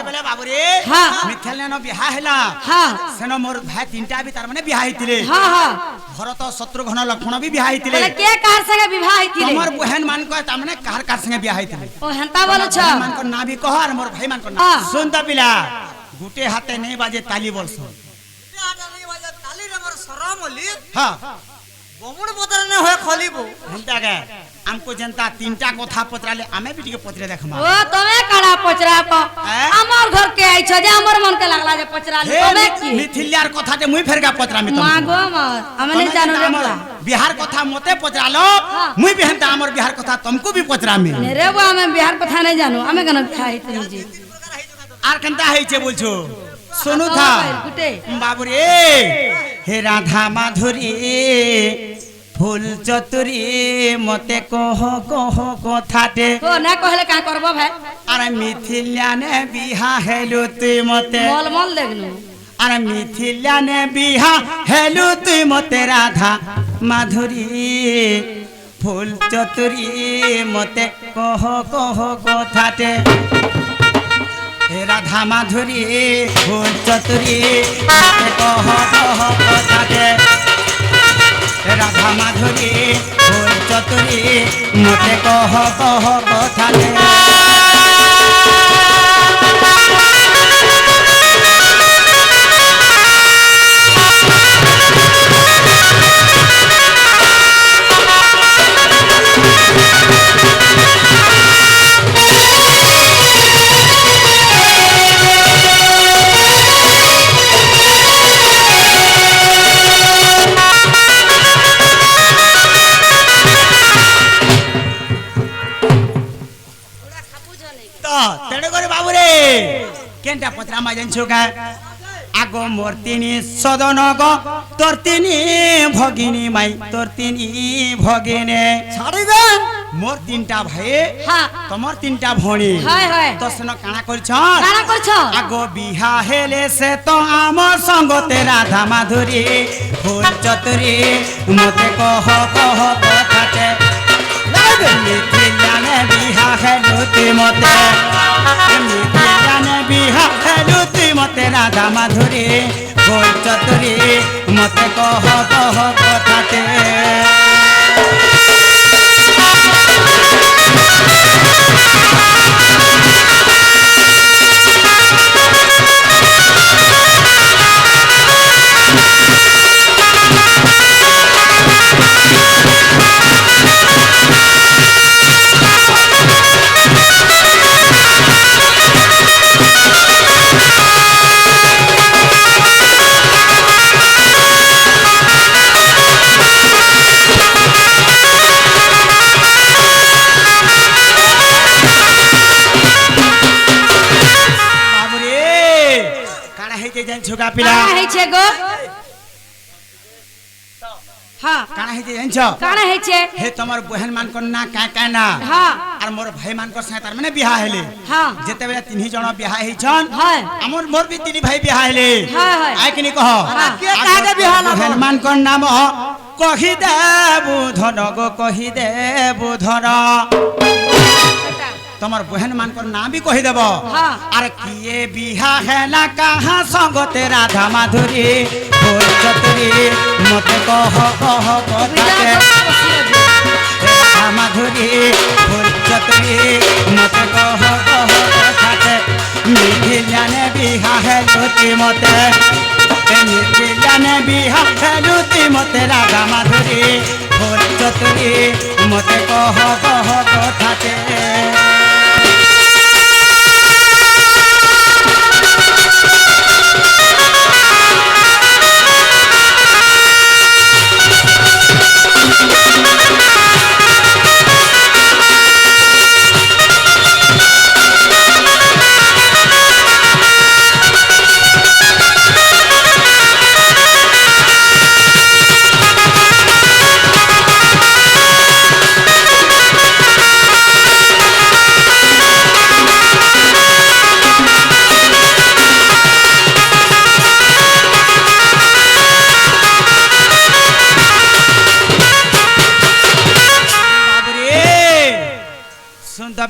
बेले बाबूरे हां मिथिल न बिहा हैला हां सेनो मोर भाई तीनटा भी तार माने बिहा हितिले हां हां भरत शत्रुघ्न लक्ष्मण भी बिहा हितिले बोले के कार संगे विवाह हितिले हमर बहन मान को तार माने कार संगे बिहा हितिले ओ हंता बोलो छ मान को ना भी कह और मोर भाई मान को ना सुन त पिला गुटे हाथे नहीं बाजे ताली बोलसो हाथ नहीं बाजे ताली रे मोर शरम होली हां बमुड़ बदल ने होय खलीबो हंता के हमको जनता तीनटा कथा पत्राले आमे भी टिके पत्रे देखमा ओ तमे काड़ा पचरा को हमर घर के आई छ जे हमर मन के लागला जे पचरा ले तमे की मिथिलियार कथा जे मुई फेरगा पत्रा में मागो मत हम नहीं जानो रे मोला बिहार कथा मते पचरालो मुई भी हंता हमर बिहार कथा तुमको भी पचरा में ने रे बा हमें बिहार कथा नहीं जानो हमें कनो बिहार हितनी जी आर कंता है छे बोलछो सुनु था बाबू रे हे राधा माधुरी फूल चतुरी मते कह कथाटे को ना कहले का करबो भाई अरे मिथिलिया ने बिहा हेलु तुई मते मोल मोल देखनु अरे मिथिलिया ने बिहा हेलु तुई मते राधा माधुरी फूल चतुरी मते कह कथाटे हे राधा माधुरी फूल चतुरी मते कह कथाटे राधा माधुरी फूल चतुरी मते कह कथाटे तेरे करे बाबू रे केनटा पत्रा मा जानछो का आगो मूर्तिनी सदन गो तोरतिनी भगिनी माई तोरतिनी भगिने छाड़ी दे मोर तीनटा भाई हां तमर तीनटा भणी हाय हाय तो सनो काना करछ काना करछ आगो बिहा हेले से तो आमर संग ते राधा माधुरी फूल चतुरी मते कह कथाटे मिथिलाने बिहा हेलु तुई मते मिथिलाने बिहा हेलु तुई मते राधा माधुरी फूल चतुरी मते कह कथाटे झुका पिला काना है छे गो हां काना है जानछो काना है छे हे तमर बहन मान को ना का ना हां और मोर भाई मान को से तार माने बिहा हेले हां जेते बेला तिन्ही जण बिहा हेइ छन हां हमर मोर भी तिनी भाई बिहा हेले हां हां आइ किनी कह के कागे बिहा ना बहन मान को नाम कहि देबु धन गो कहि देबु धन तमर बहन मान को नाम भी कहि देबो हां अरे किए बिहा हेला कहां संग ते राधा माधुरी फूल चतुरी मते कह कथाटे राधा माधुरी फूल चतुरी मते कह कथाटे मिथिलाने बिहा हेलु तुई मते मिथिलाने बिहा हेलु तुई मते राधा माधुरी फूल चतुरी मते कह कथाटे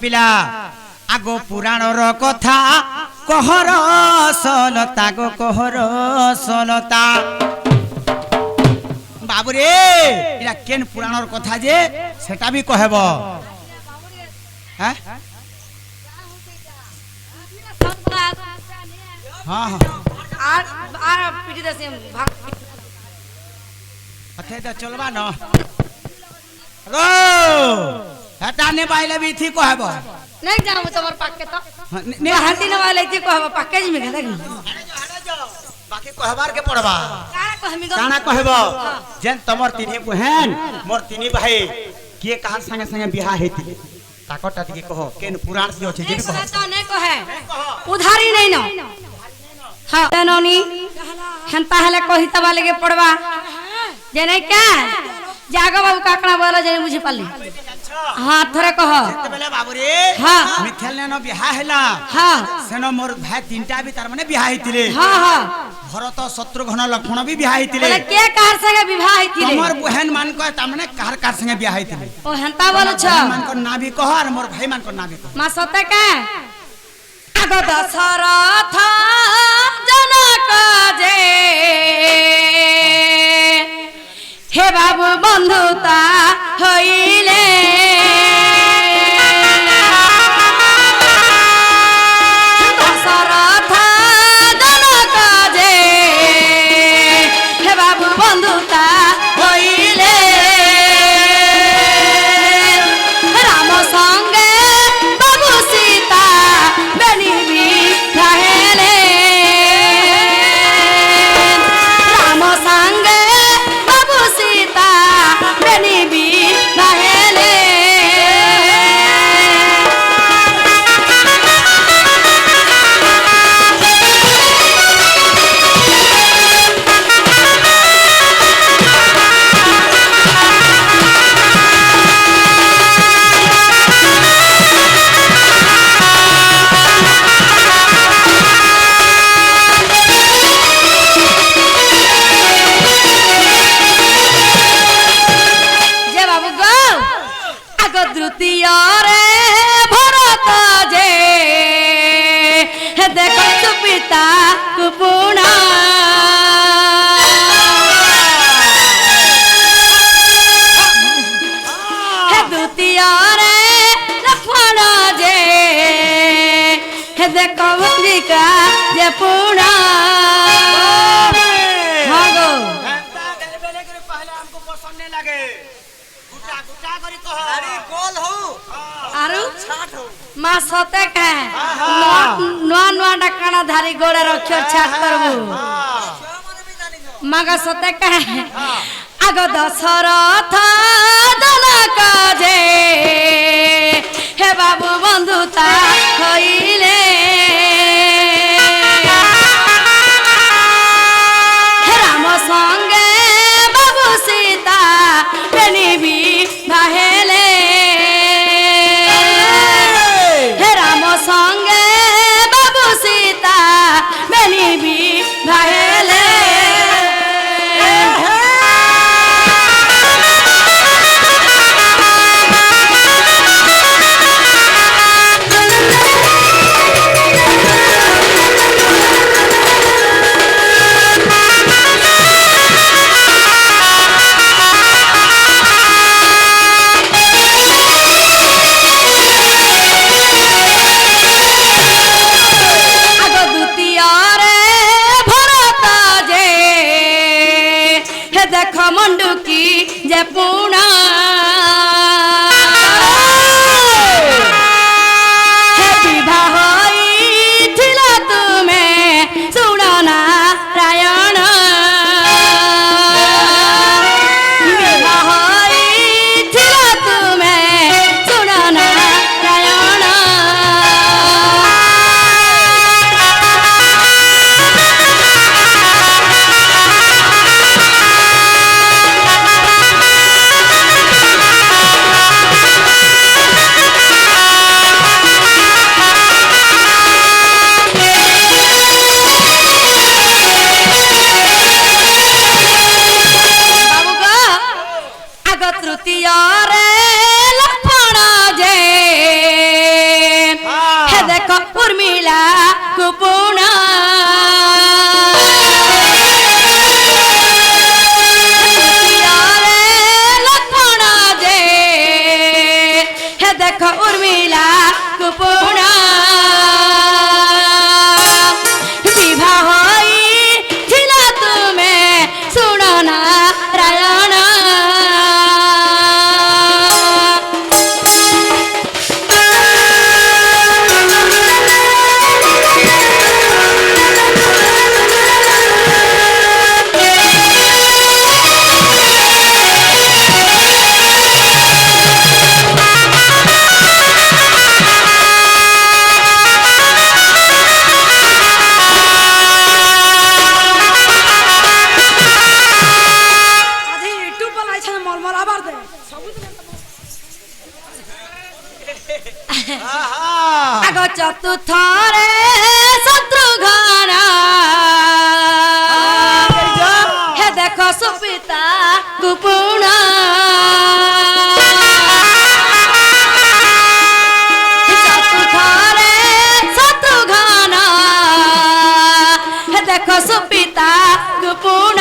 पिला आगो पुराण रो कथा কহর সলতা গো কহর সলতা বাবুরে এটা কেন পুরাণর কথা যে সেটা বি কহেব হ্যাঁ হ্যাঁ হ্যাঁ আর আর পিটি দেছে ভাগ अथे तो चलबा न रो हटा ने बाइले भी थी कहब नहीं जाऊ तोर पाके तो ने ने हाथी न वाले थी कहब पाके जी में गेला बाकी कहबार के पड़बा का कहमी गो काना कहब जेन तमर तिनी बहन मोर तिनी भाई के कहां संगे संगे बियाह हेती ताकटा दिके कहो केन पुराण से अछि जे भी कहो तो नहीं कहे उधारी नहीं न हां तनोनी हंता हले कहि तबा लगे पड़वा जे नहीं क्या जागो बाबू काकड़ा बोला जे बुझी पाली हां थरे कह बेले बाबू रे हां मिथल ने बियाह हैला हां सेनो मोर भाई तीनटा भी तार माने बियाह हेतिले हां हां भरत शत्रुघ्न लक्ष्मण भी बियाह हेतिले बोले के कार संगे विवाह हितिले हमर बहन मान को ता माने कार कार संगे बियाह हेतिले ओ हंता बोल छ मान को ना भी कह और मोर भाई मान को ना भी कह मा सते का आगो दशरथ जनक जे हे बाबू बंधुता हईले दशरथ जनक जे हे बाबू बंधुता हईले राम संगे बाबू सीता बेनी भी रहेले राम संगे बाबू सीता बेनी भी रहेले जे बाबू गो आगो तृतीय रे भरत जे हे देखो तू पिता कुपुणा हे द्वितीय रे लक्ष्मण जे हे देखो भंजिका जे पुणा हाँ गो पहले हमको पसंद नहीं लगे गुटा गुटा करी कह अरे गोल हो आरु छाट हो मा सते का नुआ नुआ डकाना धारी गोड़े रखियो छाट करबू माने भी जानी न मागा सते का आगो दशरथ जनक जे हे बाबू बंधुता हईले हे राम संगे बाबू सीता बेनी भी रहेले हे राम संगे बाबू सीता बेनी भी रहेले आगो द्वितीय रे भरत जे हे देख मंडुकी जे पुणा हे विवाह होइथिला तुमे सुन नारायण विवाह होइथिला तुमे सुन नारायण চতুর্থরে শত্রুঘ্ন হে দেখো সুপিতা গুপুণ চতুর্থরে শত্রুঘ্ন হে দেখো সুপিতা গুপুণ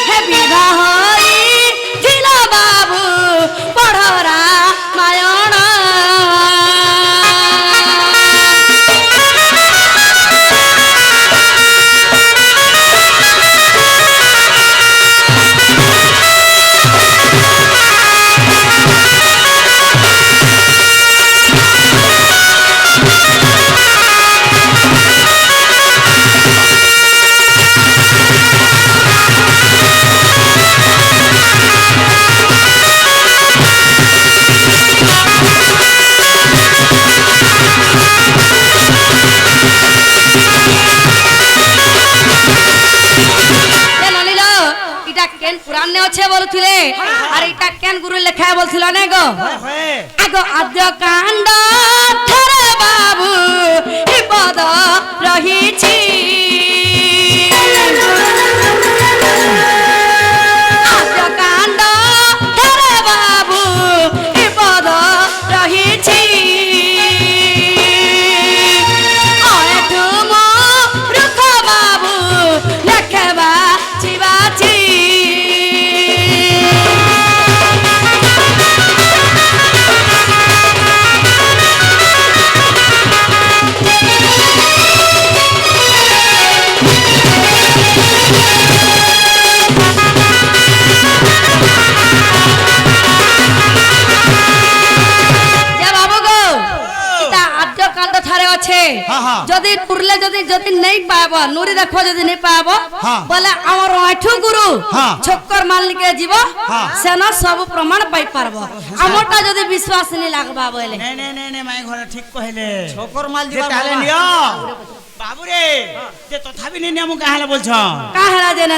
হে বিবাহ ঝিল বাবু পড়রা মায়ণ পুরাণে আছে বলছিলে আর এটা কেন গুরু লেখা বলছিল না গো আগো আদ্য কাণ্ড থরে বাবু বিপদ রহিছি আদ্য কাণ্ড থরে বাবু বিপদ রহিছি অয়ঠুম রুখ বাবু লেখবা চিবাছি যদি পুরলে যদি যদি নেই পাব নুরি দেখো যদি নেই পাব বলে আমার আঠু গুরু ছক্কর মালিকে জীব সেন সব প্রমাণ পাই পারব আমারটা যদি বিশ্বাস নি লাগবা বলে নে নে নে নে মাই ঘরে ঠিক কইলে ছোকর মাল যে দিবা তাহলে নিও বাবু রে যে তথাপি নি নিয়ম কাহালে বলছ কাহারা জেনে